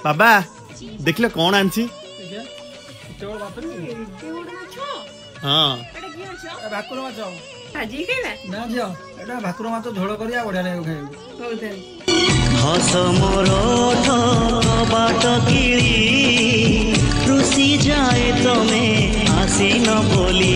बाबा देखले कौन आनछि हाँ भाकुर माछ भाजी खाइबा ना झियो एटा भाकुर माछ झोल करिया बढ़िया लागो खाइबो हौ ताल हस मोर बाट किली रुसी जाए तमे आसी न बोली